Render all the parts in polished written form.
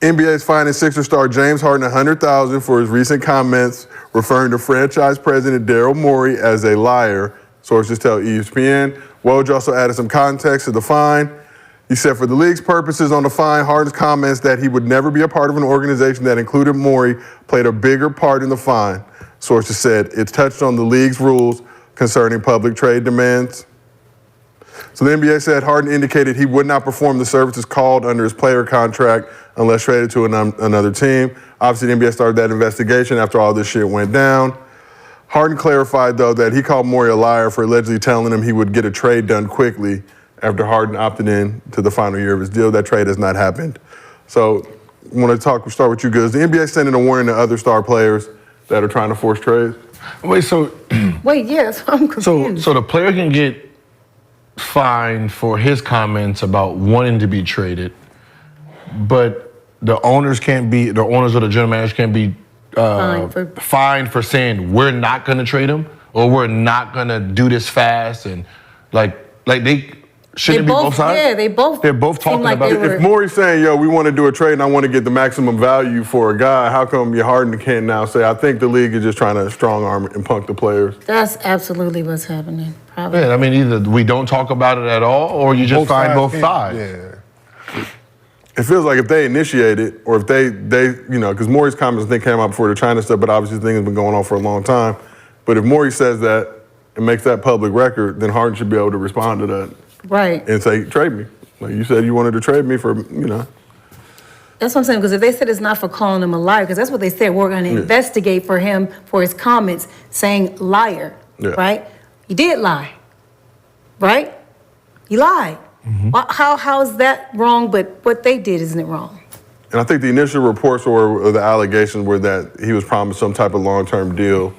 NBA's fining Sixers star James Harden $100,000 for his recent comments referring to franchise president Daryl Morey as a liar, sources tell ESPN. Woj also added some context to the fine. He said for the league's purposes on the fine, Harden's comments that he would never be a part of an organization that included Morey played a bigger part in the fine. Sources said it touched on the league's rules concerning public trade demands. So the NBA said Harden indicated he would not perform the services called under his player contract unless traded to another team. Obviously, the NBA started that investigation after all this shit went down. Harden clarified, though, that he called Morey a liar for allegedly telling him he would get a trade done quickly after Harden opted in to the final year of his deal. That trade has not happened. So I want to start with you guys. The NBA sending a warning to other star players that are trying to force trades. Yes, I'm confused. So the player can get fined for his comments about wanting to be traded, but the owners or the general manager can't be fined for saying we're not going to trade him or we're not going to do this fast, and like they shouldn't be both sides. Yeah, they're both talking like about it. If Morey's saying, yo, we want to do a trade and I want to get the maximum value for a guy, how come your Harden can't now say, I think the league is just trying to strong arm and punk the players? That's absolutely what's happening. Probably. Yeah, I mean, either we don't talk about it at all or you just find both sides. Yeah. It feels like if they initiate it, or if they because Morey's comments I think came out before the China stuff, but obviously the thing has been going on for a long time. But if Morey says that and makes that public record, then Harden should be able to respond to that. Right. And say, trade me. Like you said, you wanted to trade me for, That's what I'm saying, because if they said it's not for calling him a liar, because that's what they said, we're going to investigate for him for his comments saying liar, right? He did lie, right? He lied. Mm-hmm. How is that wrong, but what they did isn't it wrong? And I think the initial reports or the allegations were that he was promised some type of long-term deal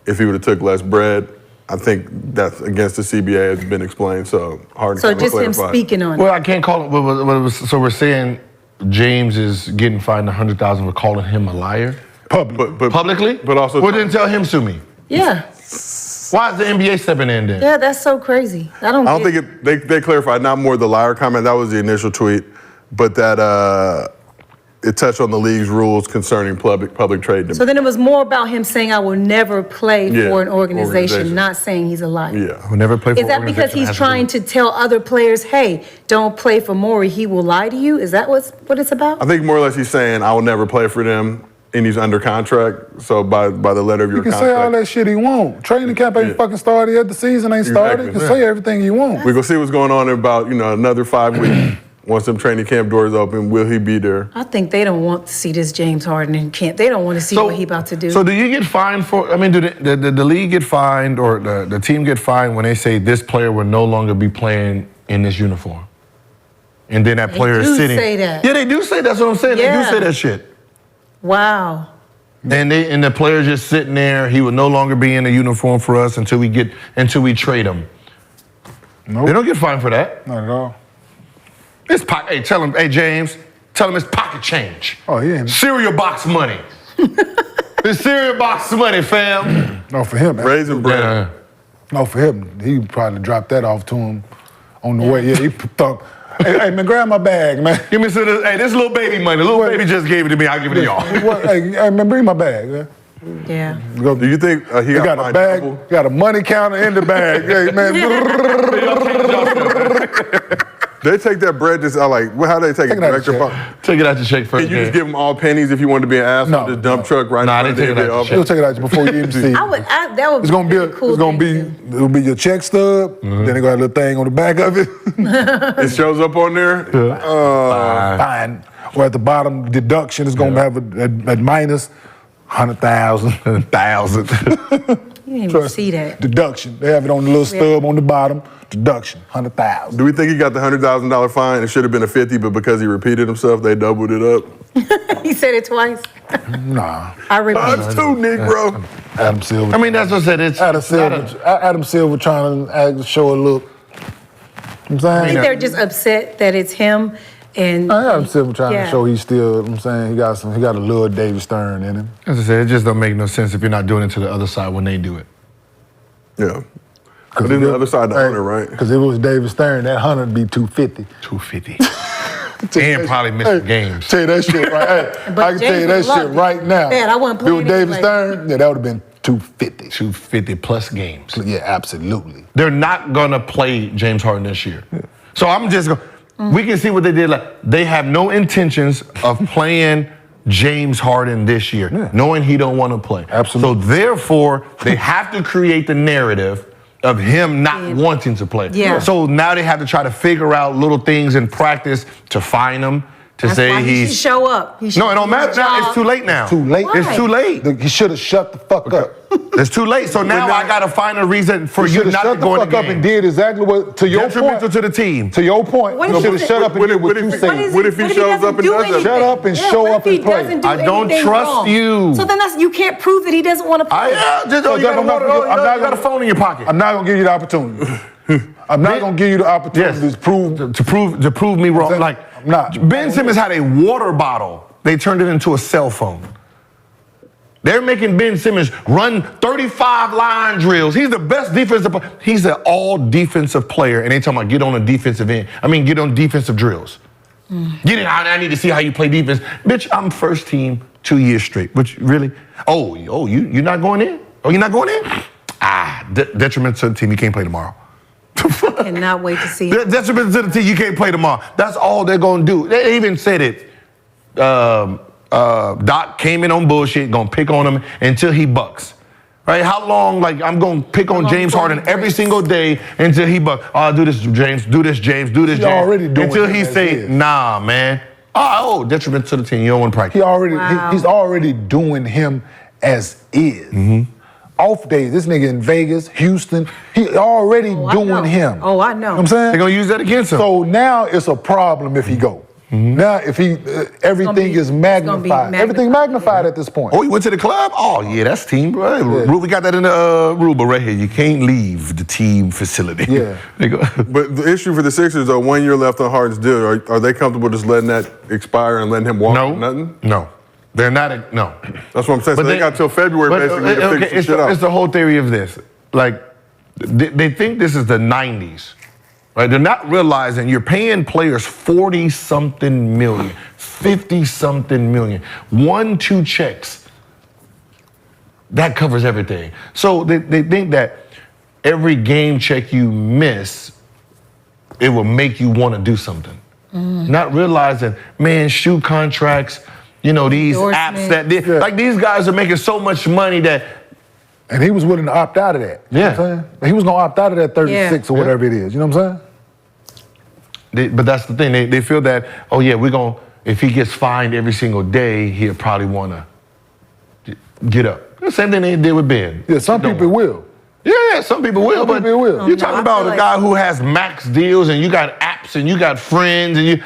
if he would have took less bread. I think that's against the CBA has been explained, so Harden So just him speaking on it. Well, I can't call it, so we're saying James is getting fined $100,000 for calling him a liar? Publicly? But also... Well, then tell him sue me. Yeah. Why is the NBA stepping in then? Yeah, that's so crazy. I don't think they clarified not more the liar comment, that was the initial tweet, but that it touched on the league's rules concerning public trade demands. So then it was more about him saying, I will never play for an organization, not saying he's a liar. Yeah. I will never play for an organization. Is that because he's trying to tell other players, hey, don't play for Morey, he will lie to you? Is that what it's about? I think more or less he's saying, I will never play for them, and he's under contract, so by the letter of your contract. He can say all that shit he want. Training camp ain't fucking started yet, the season ain't started. He can say everything he want. We're going to see what's going on in about, another 5 weeks. Once them training camp doors open, will he be there? I think they don't want to see this James Harden in camp. They don't want to see what he about to do. So do you get fined for, do the league get fined or the team get fined when they say this player will no longer be playing in this uniform? And then that player is sitting. They do say that. Yeah, they do say that's what I'm saying. Yeah. They do say that shit. Wow. And the player's just sitting there. He will no longer be in the uniform for us until we trade him. Nope. They don't get fined for that. Not at all. Tell him, James, tell him it's pocket change. Oh, yeah. Cereal box money. It's cereal box money, fam. No, for him. Raisin bread. Yeah. No, for him. He probably dropped that off to him on the way. Yeah, he thought, hey, man, grab my bag, man. Give me some of this. Hey, this little baby money. Little baby just gave it to me. I'll give it to y'all. Hey, man, bring my bag, man. Yeah. Do you think he got a bag? Got a money counter in the bag. Hey, man. They take that bread just out how they take it? Take it out your check first. Can you just give them all pennies if you want to be an asshole? The dump truck right now. They take it out your check. He'll take it out before you even see it. That would be cool. It'll be your check stub. Then they got a little thing on the back of it. It shows up on there. Fine. Or at the bottom, deduction is gonna have a minus 100,000. 1,000. You didn't even see that. Deduction. They have it on the little stub on the bottom. Deduction, 100,000. Do we think he got the $100,000 fine? It should have been a 50, but because he repeated himself, they doubled it up. He said it twice. Nah. I remember. That's too Negro. Adam Silver. That's what I said. It's Adam Silver trying to show a look. I think they're just upset that it's him. And Adam Silver trying to show he's still. He got a little David Stern in him. As I said, it just don't make no sense if you're not doing it to the other side when they do it. Yeah. But then the other side, the owner, right? Because if it was David Stern, that 100 would be 250. 250. And probably missed games. Tell you that shit right. But I can tell you that shit right now. Man, I wasn't playing Bill David anyway. Stern, yeah, that would have been 250. 250 plus games. Yeah, absolutely. They're not gonna play James Harden this year. Yeah. So I'm just going. We can see what they did. Like they have no intentions of playing James Harden this year, knowing he don't want to play. Absolutely. So therefore, they have to create the narrative of him not wanting to play. Yeah. So now they have to try to figure out little things in practice to find him. That's why he should show up. He should No, it don't do matter his now. job. It's too late now. Too late. Why? It's too late. He should have shut the fuck up. It's too late. So now I got to find a reason for He you should have not shut to the go in the fuck up game. and did exactly what, to your Detrimental point. to the team. To your point, What you if should have he- shut up and what did if- what what you if- said. What if he shows up and does that? Shut up and show what up if he and play. doesn't do I don't anything trust wrong? you. So then you can't prove that he doesn't want to play. You got a phone in your pocket. I'm not gonna give you the opportunity. I'm not gonna give you the opportunity to prove to prove me wrong. Like I'm not. Ben Simmons had a water bottle. They turned it into a cell phone. They're making Ben Simmons run 35 line drills. He's the best defensive player. He's an all defensive player, and they talking about get on a defensive end. Get on defensive drills. Get in. I need to see how you play defense. Bitch, I'm first team 2 years straight. But really? You're not going in? Oh, you're not going in? Detriment to the team. You can't play tomorrow. Cannot wait to see it. Detriment to the team. You can't play tomorrow. That's all they're gonna do. They even said it. Doc came in on bullshit, gonna pick on him until he bucks. Right? How long? I'm gonna pick on James Harden every single day until he bucks. Oh, do this, James. Do this, James. Do this, He James. already doing until it he as say, is. nah, man. Detriment to the team. You don't want to practice. He's already doing him as is. Off days, this nigga in Vegas, Houston, he already doing him. Oh, I know. You know what I'm saying? They're gonna use that against him. So now it's a problem if he go. Now if he, everything is magnified. Everything magnified at this point. Oh, you went to the club? Oh, yeah, that's team, bro. We got that in the rule book right here. You can't leave the team facility. Yeah. But the issue for the Sixers, though, 1 year left on Harden's deal. Are they comfortable just letting that expire and letting him walk with nothing? No. They're not, no. That's what I'm saying. So they got till February basically to figure some shit out. It's the whole theory of this. They think this is the 90s. Right? They're not realizing you're paying players 40-something million, 50-something million. 1-2 checks. That covers everything. So they think that every game check you miss, it will make you want to do something. Not realizing, man, shoe contracts, these apps that these guys are making so much money that. And he was willing to opt out of that. You know what I'm saying? He was gonna opt out of that 36 or whatever it is. You know what I'm saying? But that's the thing. They feel that, if he gets fined every single day, he'll probably want to get up. The same thing they did with Ben. Yeah, some people will. Yeah, some people will. But you're talking about a guy who has max deals and you got apps and you got friends and you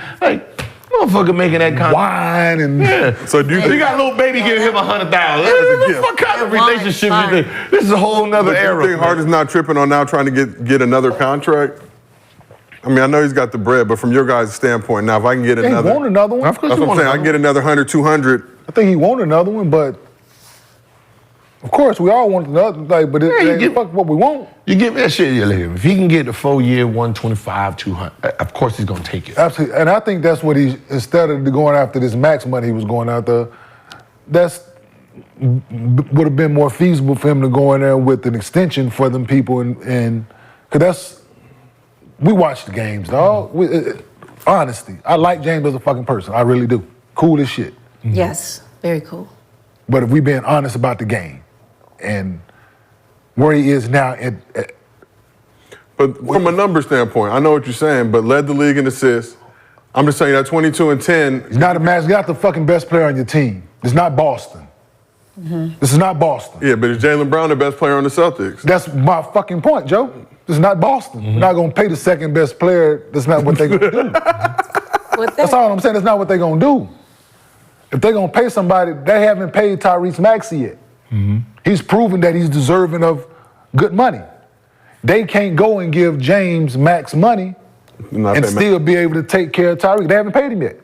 motherfucker making that kind wine and So do you think you got a little baby giving him $100,000? What kind of relationship you think? This is a whole nother era. Do you think Harden's not tripping on now trying to get another contract? I know he's got the bread, but from your guys' standpoint, now if I can get another, he want another one. Of course that's what I'm saying. I can get another 100, 200. I think he want another one, but of course we all want another. But it ain't fuck what we want. You give that shit, if he can get the 4-year, 125, 200, of course he's gonna take it. Absolutely, and I think that's what instead of going after this max money he was going after, would have been more feasible for him to go in there with an extension for them people and because we watch the games, dog. Honesty, I like James as a fucking person. I really do. Cool as shit. Yes, very cool. But if we being honest about the game and where he is now But from a number standpoint, I know what you're saying, but led the league in assists. I'm just saying that 22 and 10. he's not he's not the fucking best player on your team. It's not Boston. This is not Boston. Yeah, but is Jaylen Brown the best player on the Celtics? That's my fucking point, Joe. This is not Boston. We're not gonna pay the second best player. That's not what they're gonna do. That's all I'm saying. That's not what they're gonna do. If they're gonna pay somebody, they haven't paid Tyrese Maxey yet. He's proven that he's deserving of good money. They can't go and give James max money and still be able to take care of Tyrese. They haven't paid him yet.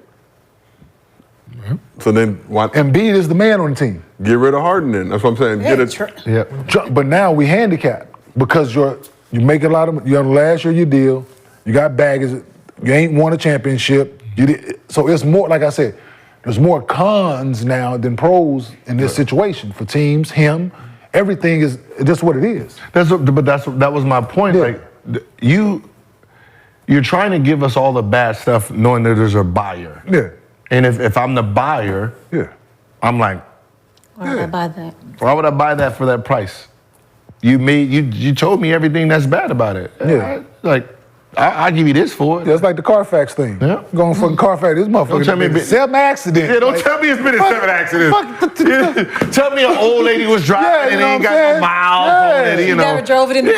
So then why? Embiid is the man on the team. Get rid of Harden then. That's what I'm saying. But now we handicapped because you make a lot of, you're on the last year of your deal, you got baggage, you ain't won a championship, So it's more, like I said, there's more cons now than pros in this situation for teams, him. Everything is just what it is. That was my point. Yeah. Like you're trying to give us all the bad stuff knowing that there's a buyer. Yeah. And if I'm the buyer, I'm like, why would I buy that? Why would I buy that for that price? You told me everything that's bad about it. Yeah. I'll give you this for it. Yeah, it's like the Carfax thing. Yeah. Going fucking Carfax, this motherfucker. Don't tell me 7 accidents. Yeah, don't tell me it's been 7 accidents. Tell me an old lady was driving and ain't got no miles on it. You know. Never drove it in the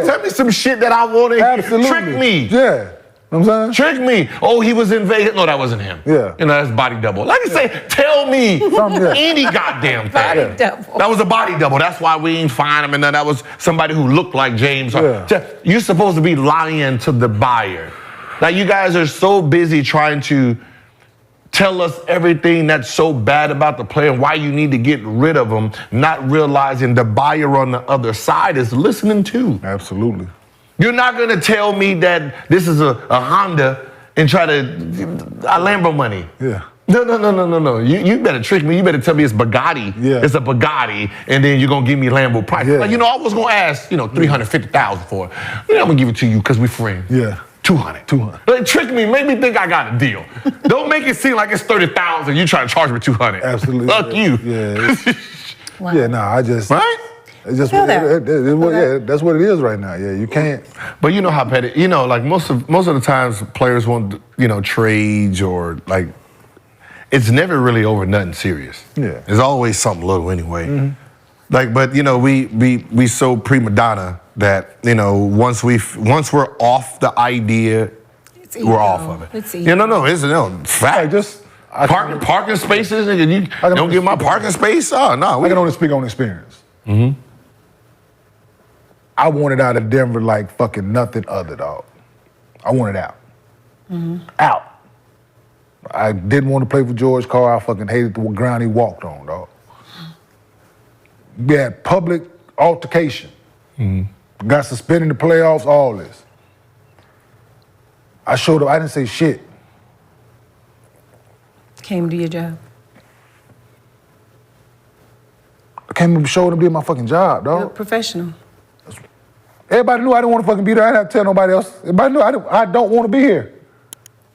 Tell me some shit that I want to Absolutely. trick me. Yeah. You know what I'm saying? Trick me. Oh, he was in Vegas. No, that wasn't him. Yeah. You know, that's body double. Like I say, tell me any goddamn thing. Body double. That was a body double. That's why we ain't find him. And then that was somebody who looked like James Harden. Yeah. You're supposed to be lying to the buyer. Like, you guys are so busy trying to tell us everything that's so bad about the player and why you need to get rid of him, not realizing the buyer on the other side is listening too. Absolutely. You're not gonna tell me that this is a Honda and try to Lambo money. Yeah. No. You better trick me. You better tell me it's Bugatti. Yeah. It's a Bugatti, and then you're gonna give me Lambo price. Yeah. Like, I was gonna ask, $350,000 for it. I'm gonna give it to you because we friends. Yeah. 200. Like, trick me, make me think I got a deal. Don't make it seem like it's 30,000. You trying to charge me 200. Absolutely. Fuck you. Yeah. Wow. Yeah, nah, I just. Right? It's just Feel that. yeah, that's what it is right now. Yeah, you can't. But you know how petty, like most of the times players want, trades or like, it's never really over nothing serious. Yeah. There's always something little anyway. Mm-hmm. Like, but we so prima donna that, once we're off the idea, we're off of it. It's It's fact. Parking spaces, nigga, you don't give my parking space? Oh, no. I can only speak on experience. Mm-hmm. I wanted out of Denver like fucking nothing other, dog. I wanted out. Mm-hmm. Out. I didn't want to play for George Carr. I fucking hated the ground he walked on, dog. We had public altercation. Mm-hmm. Got suspended in the playoffs, all this. I showed up, I didn't say shit. Came to your job. I came and showed up, did my fucking job, dog. You're a professional. Everybody knew I didn't want to fucking be there. I didn't have to tell nobody else. Everybody knew I don't want to be here.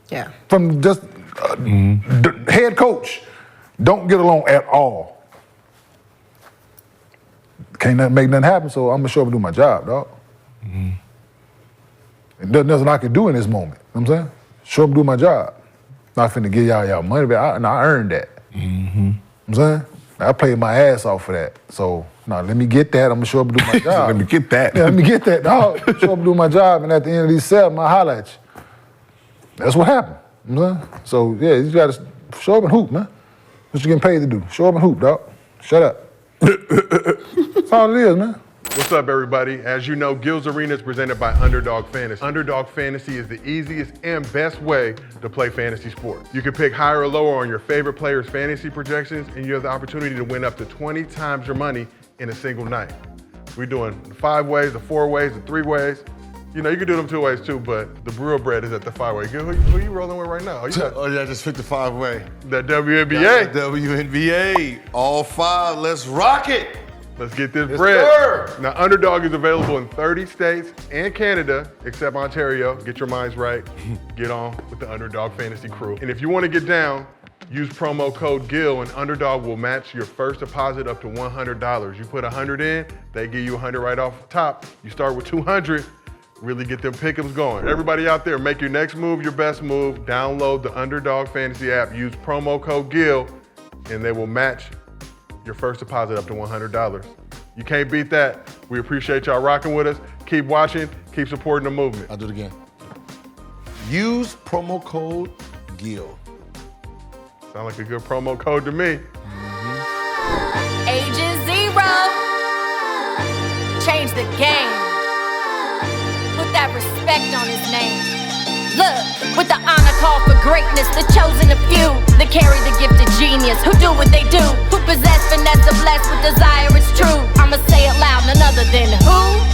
Yeah. From just the head coach, don't get along at all. Can't make nothing happen, so I'm gonna show up and do my job, dog. Mm-hmm. And there's nothing I can do in this moment. You know what I'm saying? Show up and do my job. Not finna give y'all money, but I earned that. Mm-hmm. You know what I'm saying? I played my ass off for that. So, let me get that. I'm gonna show up and do my job. Let me get that. Yeah, let me get that, dog. Show up and do my job, and at the end of these 7, I holler at you. That's what happened. You know what I'm saying? So, yeah, you gotta show up and hoop, man. That's what you're getting paid to do. Show up and hoop, dog. Shut up. That's all it is, man. What's up, everybody? As you know, Gil's Arena is presented by Underdog Fantasy. Underdog Fantasy is the easiest and best way to play fantasy sports. You can pick higher or lower on your favorite players' fantasy projections, and you have the opportunity to win up to 20 times your money in a single night. We're doing the 5 ways, the 4 ways, the 3 ways. You can do them 2 ways too, but the Brewer bread is at the 5-way. Gil, who you rolling with right now? I just picked the 5-way. That WNBA. WNBA, all 5, let's rock it. Let's get this Yes, bread. sir. Now, Underdog is available in 30 states and Canada, except Ontario. Get your minds right. Get on with the Underdog Fantasy crew. And if you want to get down, use promo code GIL and Underdog will match your first deposit up to $100. You put $100 in, they give you $100 right off the top. You start with $200, really get them pick'ems going. Everybody out there, make your next move your best move. Download the Underdog Fantasy app, use promo code GIL, and they will match your first deposit up to $100. You can't beat that. We appreciate y'all rocking with us. Keep watching, keep supporting the movement. I'll do it again. Use promo code GIL. Sound like a good promo code to me. Age is 0. Change the game. Put that respect on his name. Look, with the honor call for greatness, the chosen a few that carry the gift of genius, who do what they do, who possess finesse, the blessed with desire, it's true. I'ma say it loud, none other than who?